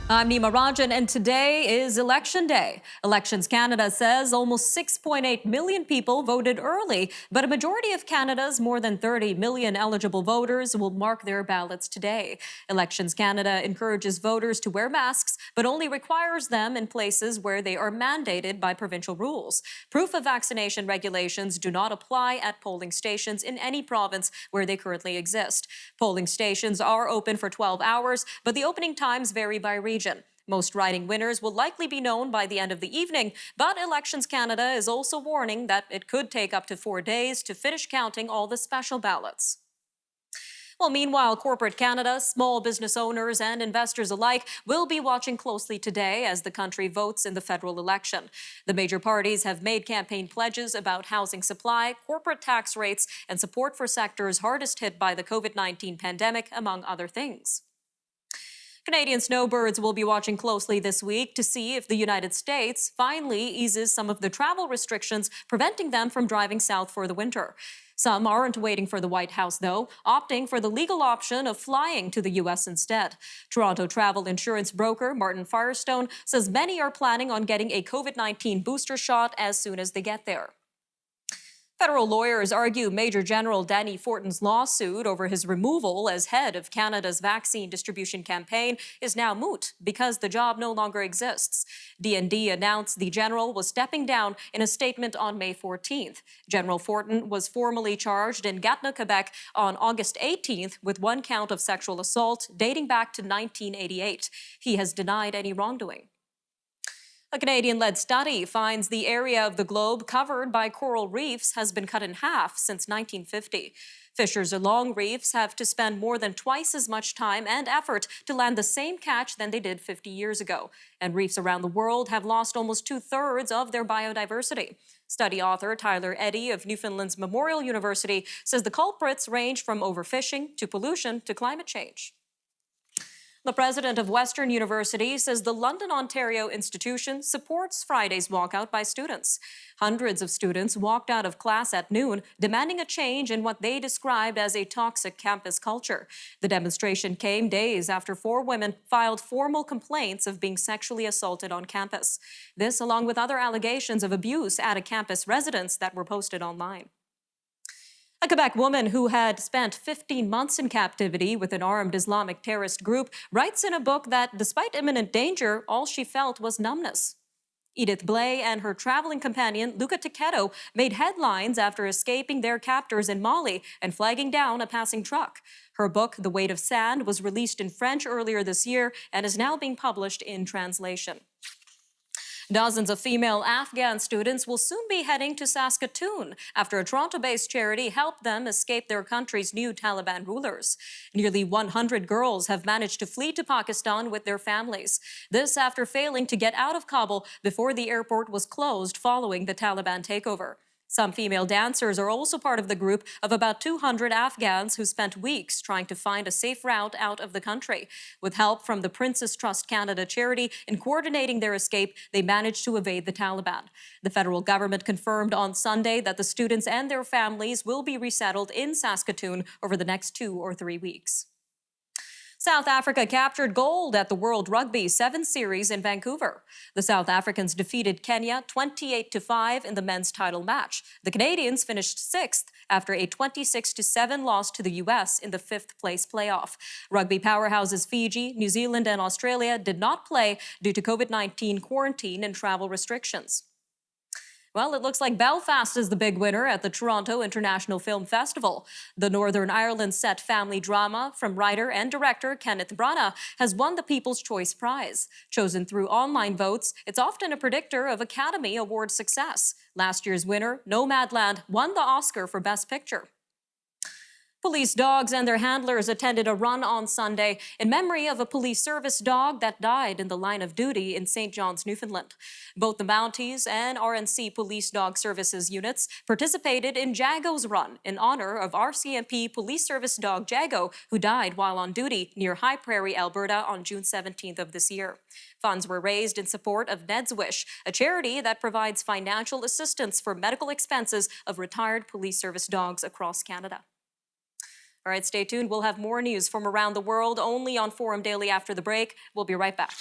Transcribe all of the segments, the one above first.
I'm Nima Rajan, and today is Election Day. Elections Canada says almost 6.8 million people voted early, but a majority of Canada's more than 30 million eligible voters will mark their ballots today. Elections Canada encourages voters to wear masks, but only requires them in places where they are mandated by provincial rules. Proof of vaccination regulations do not apply at polling stations in any province where they currently exist. Polling stations are open for 12 hours, but the opening times vary by region. Most riding winners will likely be known by the end of the evening, but Elections Canada is also warning that it could take up to 4 days to finish counting all the special ballots. Well, meanwhile, corporate Canada, small business owners and investors alike will be watching closely today as the country votes in the federal election. The major parties have made campaign pledges about housing supply, corporate tax rates, and support for sectors hardest hit by the COVID-19 pandemic, among other things. Canadian snowbirds will be watching closely this week to see if the United States finally eases some of the travel restrictions preventing them from driving south for the winter. Some aren't waiting for the White House, though, opting for the legal option of flying to the U.S. instead. Toronto travel insurance broker Martin Firestone says many are planning on getting a COVID-19 booster shot as soon as they get there. Federal lawyers argue Major General Danny Fortin's lawsuit over his removal as head of Canada's vaccine distribution campaign is now moot because the job no longer exists. DND announced the general was stepping down in a statement on May 14th. General Fortin was formally charged in Gatineau, Quebec on August 18th with one count of sexual assault dating back to 1988. He has denied any wrongdoing. A Canadian-led study finds the area of the globe covered by coral reefs has been cut in half since 1950. Fishers along reefs have to spend more than twice as much time and effort to land the same catch than they did 50 years ago. And reefs around the world have lost almost 2/3 of their biodiversity. Study author Tyler Eddy of Newfoundland's Memorial University says the culprits range from overfishing to pollution to climate change. The president of Western University says the London, Ontario institution supports Friday's walkout by students. Hundreds of students walked out of class at noon, demanding a change in what they described as a toxic campus culture. The demonstration came days after 4 women filed formal complaints of being sexually assaulted on campus. This, along with other allegations of abuse at a campus residence that were posted online. A Quebec woman who had spent 15 months in captivity with an armed Islamic terrorist group writes in a book that, despite imminent danger, all she felt was numbness. Edith Blay and her traveling companion, Luca Tiquetto, made headlines after escaping their captors in Mali and flagging down a passing truck. Her book, The Weight of Sand, was released in French earlier this year and is now being published in translation. Dozens of female Afghan students will soon be heading to Saskatoon after a Toronto-based charity helped them escape their country's new Taliban rulers. Nearly 100 girls have managed to flee to Pakistan with their families. This after failing to get out of Kabul before the airport was closed following the Taliban takeover. Some female dancers are also part of the group of about 200 Afghans who spent weeks trying to find a safe route out of the country. With help from the Prince's Trust Canada charity in coordinating their escape, they managed to evade the Taliban. The federal government confirmed on Sunday that the students and their families will be resettled in Saskatoon over the next 2 or 3 weeks. South Africa captured gold at the World Rugby 7 Series in Vancouver. The South Africans defeated Kenya 28-5 in the men's title match. The Canadians finished 6th after a 26-7 loss to the U.S. in the 5th-place playoff. Rugby powerhouses Fiji, New Zealand, and Australia did not play due to COVID-19 quarantine and travel restrictions. Well, it looks like Belfast is the big winner at the Toronto International Film Festival. The Northern Ireland-set family drama from writer and director Kenneth Branagh has won the People's Choice Prize. Chosen through online votes, it's often a predictor of Academy Award success. Last year's winner, Nomadland, won the Oscar for Best Picture. Police dogs and their handlers attended a run on Sunday in memory of a police service dog that died in the line of duty in St. John's, Newfoundland. Both the Mounties and RNC Police Dog Services units participated in Jago's Run in honor of RCMP Police Service dog Jago, who died while on duty near High Prairie, Alberta on June 17th of this year. Funds were raised in support of Ned's Wish, a charity that provides financial assistance for medical expenses of retired police service dogs across Canada. All right, stay tuned. We'll have more news from around the world only on Forum Daily after the break. We'll be right back.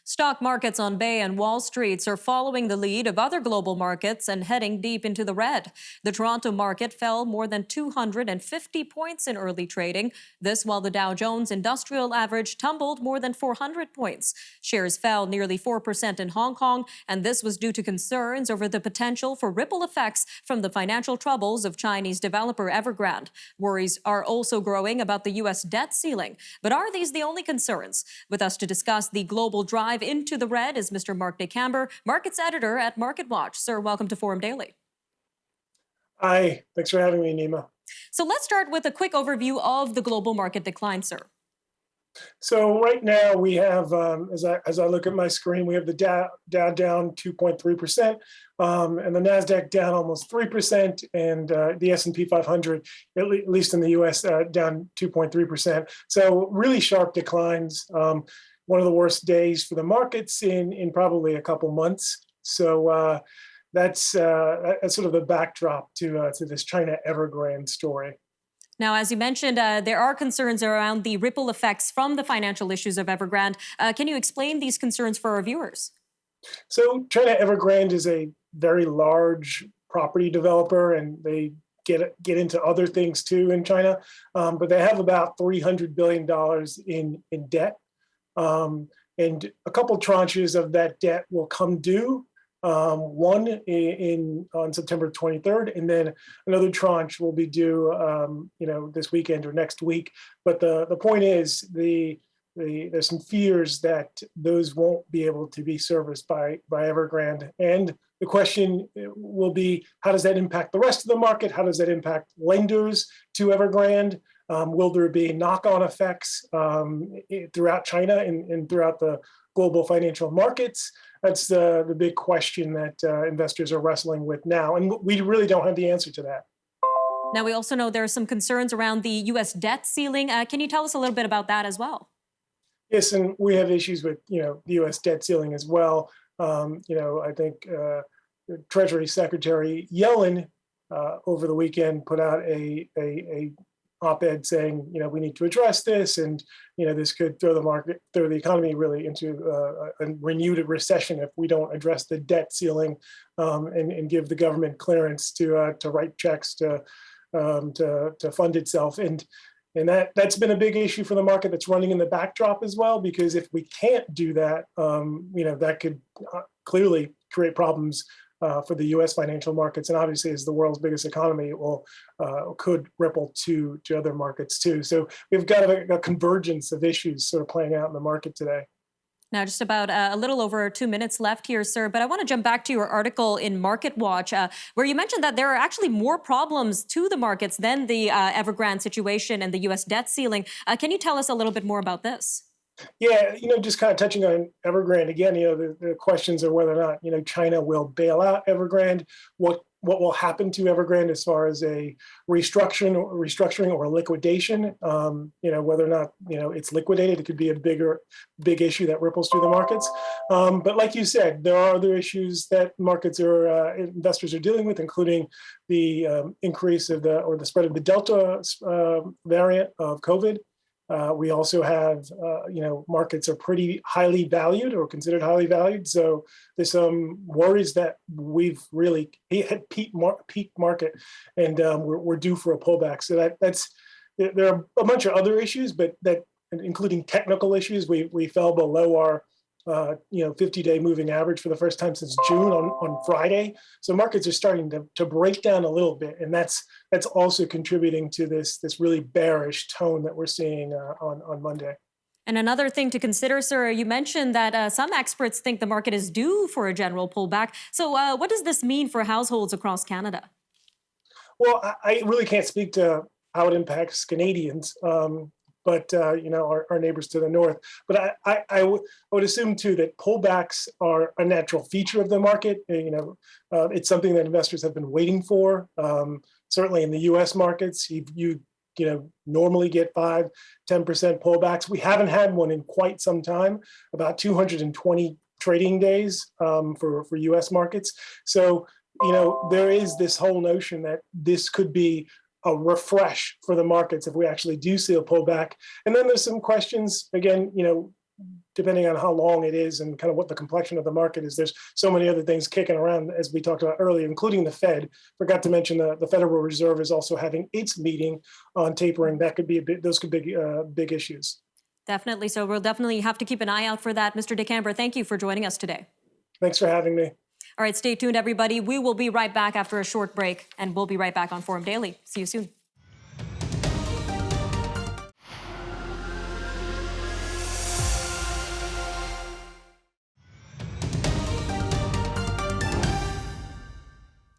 Stock markets on Bay and Wall Streets are following the lead of other global markets and heading deep into the red. The Toronto market fell more than 250 points in early trading. This while the Dow Jones Industrial Average tumbled more than 400 points. Shares fell nearly 4% in Hong Kong, and this was due to concerns over the potential for ripple effects from the financial troubles of Chinese developer Evergrande. Worries are also growing about the U.S. debt ceiling. But are these the only concerns? With us to discuss the global drive into the red is Mr. Mark DeCambre, markets editor at MarketWatch. Sir, welcome to Forum Daily. Hi, thanks for having me, Nima. So let's start with a quick overview of the global market decline, sir. So right now we have, as I look at my screen, we have the Dow down 2.3%, and the Nasdaq down almost 3%, and the S&P 500, at least in the U.S., down 2.3%. So really sharp declines. One of the worst days for the markets in probably a couple months. So that's sort of the backdrop to this China Evergrande story. Now, as you mentioned, there are concerns around the ripple effects from the financial issues of Evergrande. Can you explain these concerns for our viewers? So China Evergrande is a very large property developer, and they get into other things too in China. But they have about $300 billion in debt. And a couple tranches of that debt will come due. One on September 23rd, and then another tranche will be due, this weekend or next week. But the point is, there's some fears that those won't be able to be serviced by Evergrande. And the question will be, how does that impact the rest of the market? How does that impact lenders to Evergrande? Will there be knock-on effects throughout China and throughout the global financial markets? That's the big question that investors are wrestling with now. And we really don't have the answer to that. Now, we also know there are some concerns around the U.S. debt ceiling. Can you tell us a little bit about that as well? Yes, and we have issues with the U.S. debt ceiling as well. I think Treasury Secretary Yellen over the weekend put out a op-ed saying, we need to address this, and this could throw the economy really into a renewed recession if we don't address the debt ceiling and give the government clearance to write checks to fund itself. And that's been a big issue for the market that's running in the backdrop as well, because if we can't do that, that could clearly create problems for the U.S. financial markets, and obviously, as the world's biggest economy, it could ripple to other markets too. So we've got a convergence of issues sort of playing out in the market today. Now, just about a little over 2 minutes left here, sir, but I want to jump back to your article in MarketWatch, where you mentioned that there are actually more problems to the markets than the Evergrande situation and the U.S. debt ceiling. Can you tell us a little bit more about this? Yeah, just kind of touching on Evergrande again, the questions are whether or not, China will bail out Evergrande, what will happen to Evergrande as far as a restructuring or liquidation, whether or not, it's liquidated. It could be a big issue that ripples through the markets. But like you said, there are other issues that investors are dealing with, including the increase of the spread of the Delta variant of COVID. We also have, markets are pretty highly valued or considered highly valued. So there's some worries that we've really hit peak market, and we're due for a pullback. So there are a bunch of other issues, but that including technical issues. We fell below our 50-day moving average for the first time since June on Friday. So markets are starting to break down a little bit, and that's also contributing to this really bearish tone that we're seeing on Monday. And another thing to consider, sir, you mentioned that some experts think the market is due for a general pullback. So what does this mean for households across Canada? Well, I really can't speak to how it impacts Canadians. but our neighbors to the north. But I would assume too that pullbacks are a natural feature of the market. It's something that investors have been waiting for. Certainly in the U.S. markets, you normally get 5-10% pullbacks. We haven't had one in quite some time, about 220 trading days for U.S. markets. So there is this whole notion that this could be a refresh for the markets if we actually do see a pullback. And then there's some questions, again, depending on how long it is and kind of what the complexion of the market is. There's so many other things kicking around, as we talked about earlier, including the Fed. Forgot to mention the Federal Reserve is also having its meeting on tapering. That could be those could be big issues. Definitely. So we'll definitely have to keep an eye out for that. Mr. DeCambre, thank you for joining us today. Thanks for having me. All right, stay tuned, everybody. We will be right back after a short break, and we'll be right back on Forum Daily. See you soon.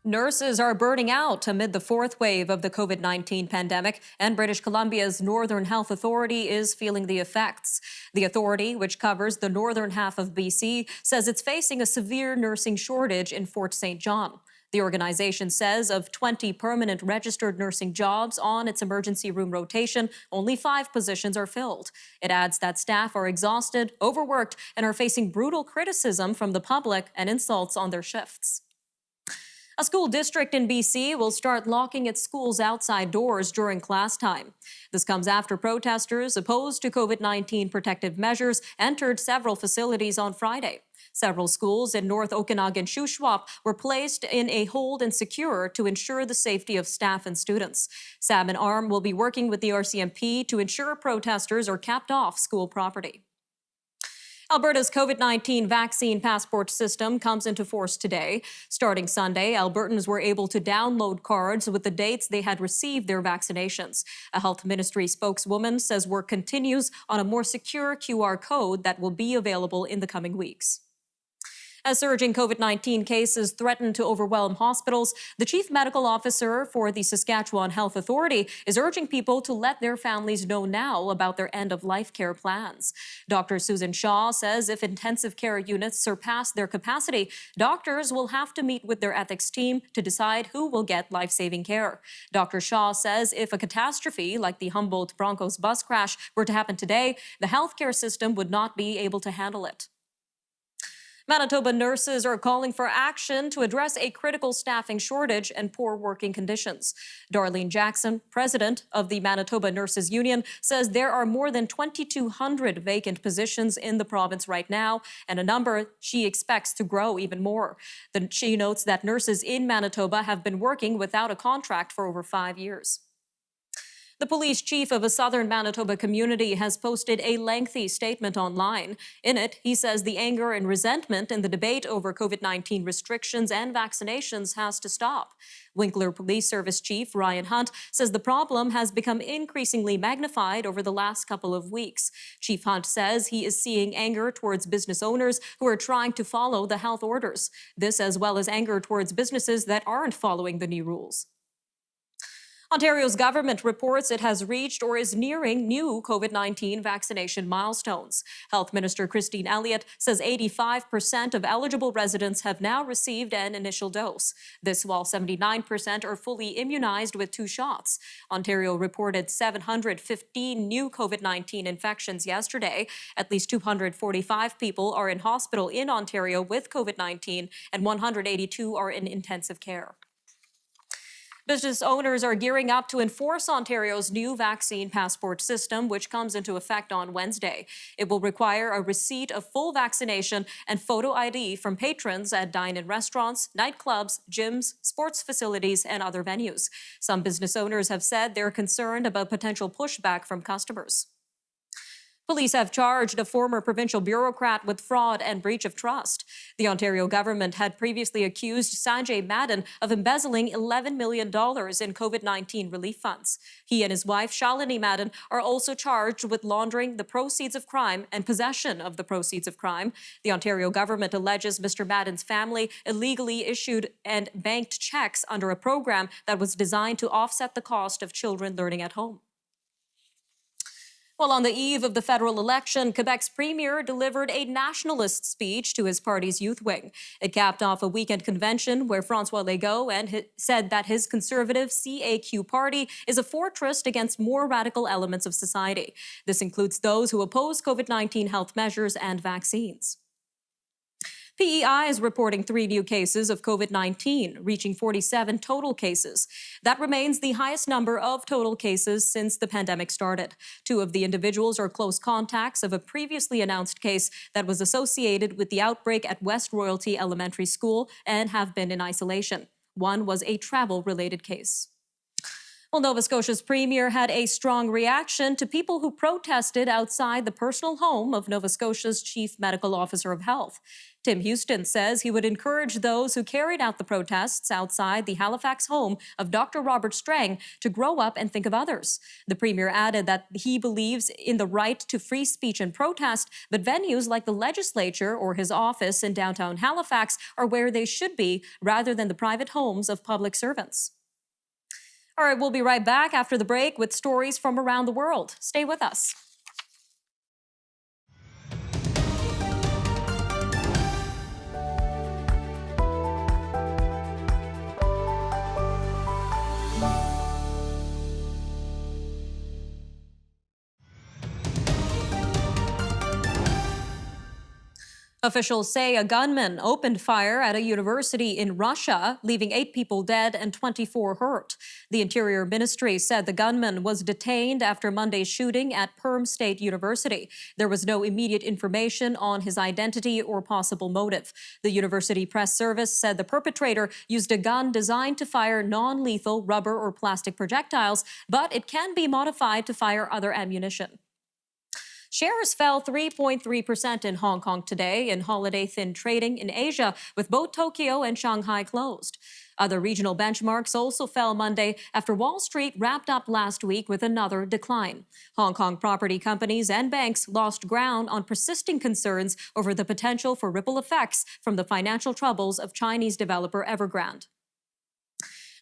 Nurses are burning out amid the fourth wave of the COVID-19 pandemic, and British Columbia's Northern Health Authority is feeling the effects. The authority, which covers the northern half of BC, says it's facing a severe nursing shortage in Fort St. John. The organization says of 20 permanent registered nursing jobs on its emergency room rotation, only 5 positions are filled. It adds that staff are exhausted, overworked, and are facing brutal criticism from the public and insults on their shifts. A school district in BC will start locking its schools' outside doors during class time. This comes after protesters opposed to COVID-19 protective measures entered several facilities on Friday. Several schools in North Okanagan Shuswap were placed in a hold and secure to ensure the safety of staff and students. Salmon Arm will be working with the RCMP to ensure protesters are kept off school property. Alberta's COVID-19 vaccine passport system comes into force today. Starting Sunday, Albertans were able to download cards with the dates they had received their vaccinations. A health ministry spokeswoman says work continues on a more secure QR code that will be available in the coming weeks. As surging COVID-19 cases threaten to overwhelm hospitals, the chief medical officer for the Saskatchewan Health Authority is urging people to let their families know now about their end-of-life care plans. Dr. Susan Shaw says if intensive care units surpass their capacity, doctors will have to meet with their ethics team to decide who will get life-saving care. Dr. Shaw says if a catastrophe like the Humboldt Broncos bus crash were to happen today, the healthcare system would not be able to handle it. Manitoba nurses are calling for action to address a critical staffing shortage and poor working conditions. Darlene Jackson, president of the Manitoba Nurses Union, says there are more than 2,200 vacant positions in the province right now, and a number she expects to grow even more. She notes that nurses in Manitoba have been working without a contract for over 5 years. The police chief of a southern Manitoba community has posted a lengthy statement online. In it, he says the anger and resentment in the debate over COVID-19 restrictions and vaccinations has to stop. Winkler Police Service Chief Ryan Hunt says the problem has become increasingly magnified over the last couple of weeks. Chief Hunt says he is seeing anger towards business owners who are trying to follow the health orders. This as well as anger towards businesses that aren't following the new rules. Ontario's government reports it has reached or is nearing new COVID-19 vaccination milestones. Health Minister Christine Elliott says 85% of eligible residents have now received an initial dose. This while 79% are fully immunized with 2 shots. Ontario reported 715 new COVID-19 infections yesterday. At least 245 people are in hospital in Ontario with COVID-19 and 182 are in intensive care. Business owners are gearing up to enforce Ontario's new vaccine passport system, which comes into effect on Wednesday. It will require a receipt of full vaccination and photo ID from patrons at dine-in restaurants, nightclubs, gyms, sports facilities, and other venues. Some business owners have said they're concerned about potential pushback from customers. Police have charged a former provincial bureaucrat with fraud and breach of trust. The Ontario government had previously accused Sanjay Madden of embezzling $11 million in COVID-19 relief funds. He and his wife, Shalini Madden, are also charged with laundering the proceeds of crime and possession of the proceeds of crime. The Ontario government alleges Mr. Madden's family illegally issued and banked checks under a program that was designed to offset the cost of children learning at home. Well, on the eve of the federal election, Quebec's premier delivered a nationalist speech to his party's youth wing. It capped off a weekend convention where Francois Legault said that his conservative CAQ party is a fortress against more radical elements of society. This includes those who oppose COVID-19 health measures and vaccines. PEI is reporting 3 new cases of COVID-19, reaching 47 total cases. That remains the highest number of total cases since the pandemic started. 2 of the individuals are close contacts of a previously announced case that was associated with the outbreak at West Royalty Elementary School and have been in isolation. 1 was a travel-related case. Well, Nova Scotia's premier had a strong reaction to people who protested outside the personal home of Nova Scotia's chief medical officer of health. Tim Houston says he would encourage those who carried out the protests outside the Halifax home of Dr. Robert Strang to grow up and think of others. The premier added that he believes in the right to free speech and protest, but venues like the legislature or his office in downtown Halifax are where they should be, rather than the private homes of public servants. All right, we'll be right back after the break with stories from around the world. Stay with us. Officials say a gunman opened fire at a university in Russia, leaving 8 people dead and 24 hurt. The Interior Ministry said the gunman was detained after Monday's shooting at Perm State University. There was no immediate information on his identity or possible motive. The university press service said the perpetrator used a gun designed to fire non-lethal rubber or plastic projectiles, but it can be modified to fire other ammunition. Shares fell 3.3% in Hong Kong today in holiday-thin trading in Asia, with both Tokyo and Shanghai closed. Other regional benchmarks also fell Monday after Wall Street wrapped up last week with another decline. Hong Kong property companies and banks lost ground on persisting concerns over the potential for ripple effects from the financial troubles of Chinese developer Evergrande.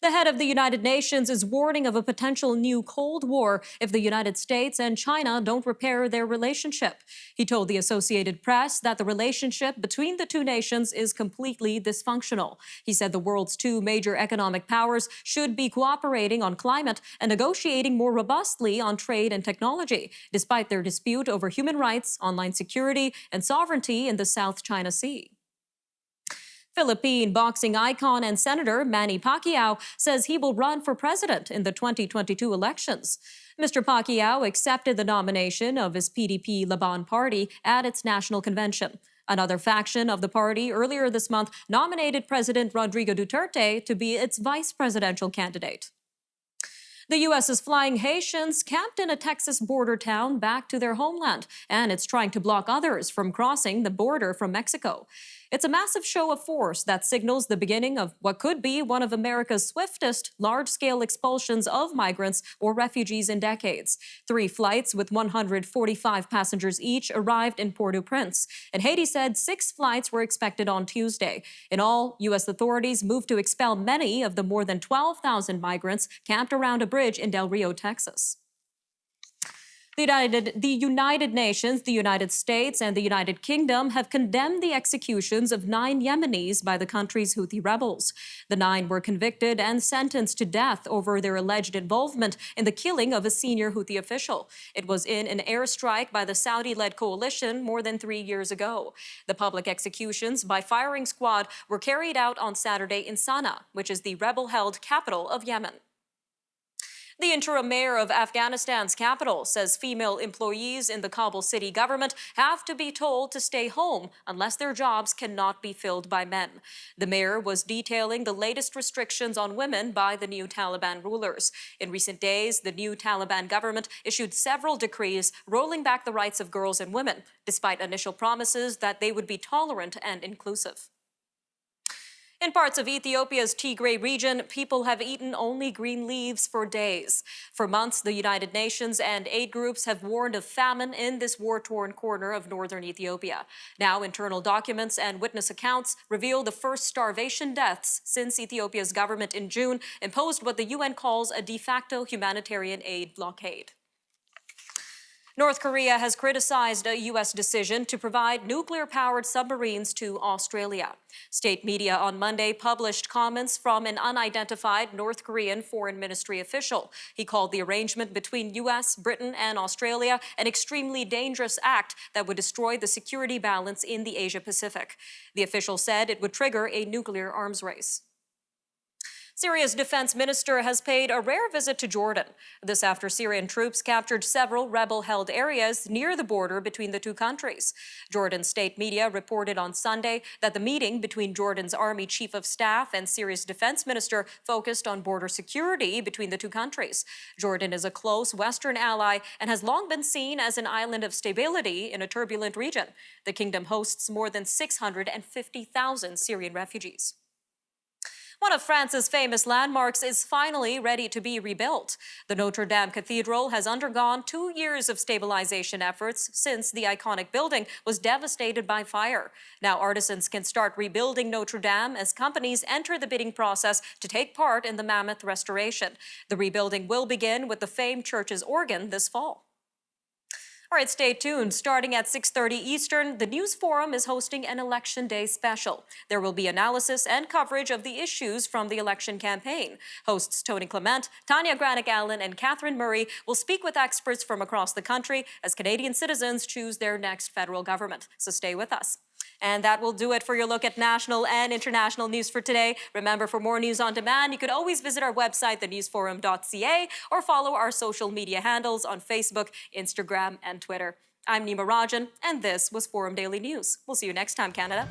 The head of the United Nations is warning of a potential new Cold War if the United States and China don't repair their relationship. He told the Associated Press that the relationship between the 2 nations is completely dysfunctional. He said the world's 2 major economic powers should be cooperating on climate and negotiating more robustly on trade and technology, despite their dispute over human rights, online security, and sovereignty in the South China Sea. Philippine boxing icon and Senator Manny Pacquiao says he will run for president in the 2022 elections. Mr. Pacquiao accepted the nomination of his PDP Laban party at its national convention. Another faction of the party earlier this month nominated President Rodrigo Duterte to be its vice presidential candidate. The U.S. is flying Haitians camped in a Texas border town back to their homeland, and it's trying to block others from crossing the border from Mexico. It's a massive show of force that signals the beginning of what could be one of America's swiftest large-scale expulsions of migrants or refugees in decades. 3 flights with 145 passengers each arrived in Port-au-Prince, and Haiti said 6 flights were expected on Tuesday. In all, U.S. authorities moved to expel many of the more than 12,000 migrants camped around a bridge in Del Rio, Texas. The United Nations, the United States, and the United Kingdom have condemned the executions of 9 Yemenis by the country's Houthi rebels. The 9 were convicted and sentenced to death over their alleged involvement in the killing of a senior Houthi official. It was in an airstrike by the Saudi-led coalition more than 3 years ago. The public executions by firing squad were carried out on Saturday in Sana'a, which is the rebel-held capital of Yemen. The interim mayor of Afghanistan's capital says female employees in the Kabul city government have to be told to stay home unless their jobs cannot be filled by men. The mayor was detailing the latest restrictions on women by the new Taliban rulers. In recent days, the new Taliban government issued several decrees rolling back the rights of girls and women, despite initial promises that they would be tolerant and inclusive. In parts of Ethiopia's Tigray region, people have eaten only green leaves for days. For months, the United Nations and aid groups have warned of famine in this war-torn corner of northern Ethiopia. Now, internal documents and witness accounts reveal the first starvation deaths since Ethiopia's government in June imposed what the UN calls a de facto humanitarian aid blockade. North Korea has criticized a U.S. decision to provide nuclear-powered submarines to Australia. State media on Monday published comments from an unidentified North Korean foreign ministry official. He called the arrangement between U.S., Britain, and Australia an extremely dangerous act that would destroy the security balance in the Asia-Pacific. The official said it would trigger a nuclear arms race. Syria's defense minister has paid a rare visit to Jordan. This after Syrian troops captured several rebel-held areas near the border between the two countries. Jordan state media reported on Sunday that the meeting between Jordan's army chief of staff and Syria's defense minister focused on border security between the two countries. Jordan is a close Western ally and has long been seen as an island of stability in a turbulent region. The kingdom hosts more than 650,000 Syrian refugees. One of France's famous landmarks is finally ready to be rebuilt. The Notre Dame Cathedral has undergone 2 years of stabilization efforts since the iconic building was devastated by fire. Now artisans can start rebuilding Notre Dame as companies enter the bidding process to take part in the mammoth restoration. The rebuilding will begin with the famed church's organ this fall. All right, stay tuned. Starting at 6:30 Eastern, the News Forum is hosting an Election Day special. There will be analysis and coverage of the issues from the election campaign. Hosts Tony Clement, Tanya Granick-Allen, and Catherine Murray will speak with experts from across the country as Canadian citizens choose their next federal government. So stay with us. And that will do it for your look at national and international news for today. Remember, for more news on demand, you could always visit our website, thenewsforum.ca, or follow our social media handles on Facebook, Instagram, and Twitter. I'm Nima Rajan, and this was Forum Daily News. We'll see you next time, Canada.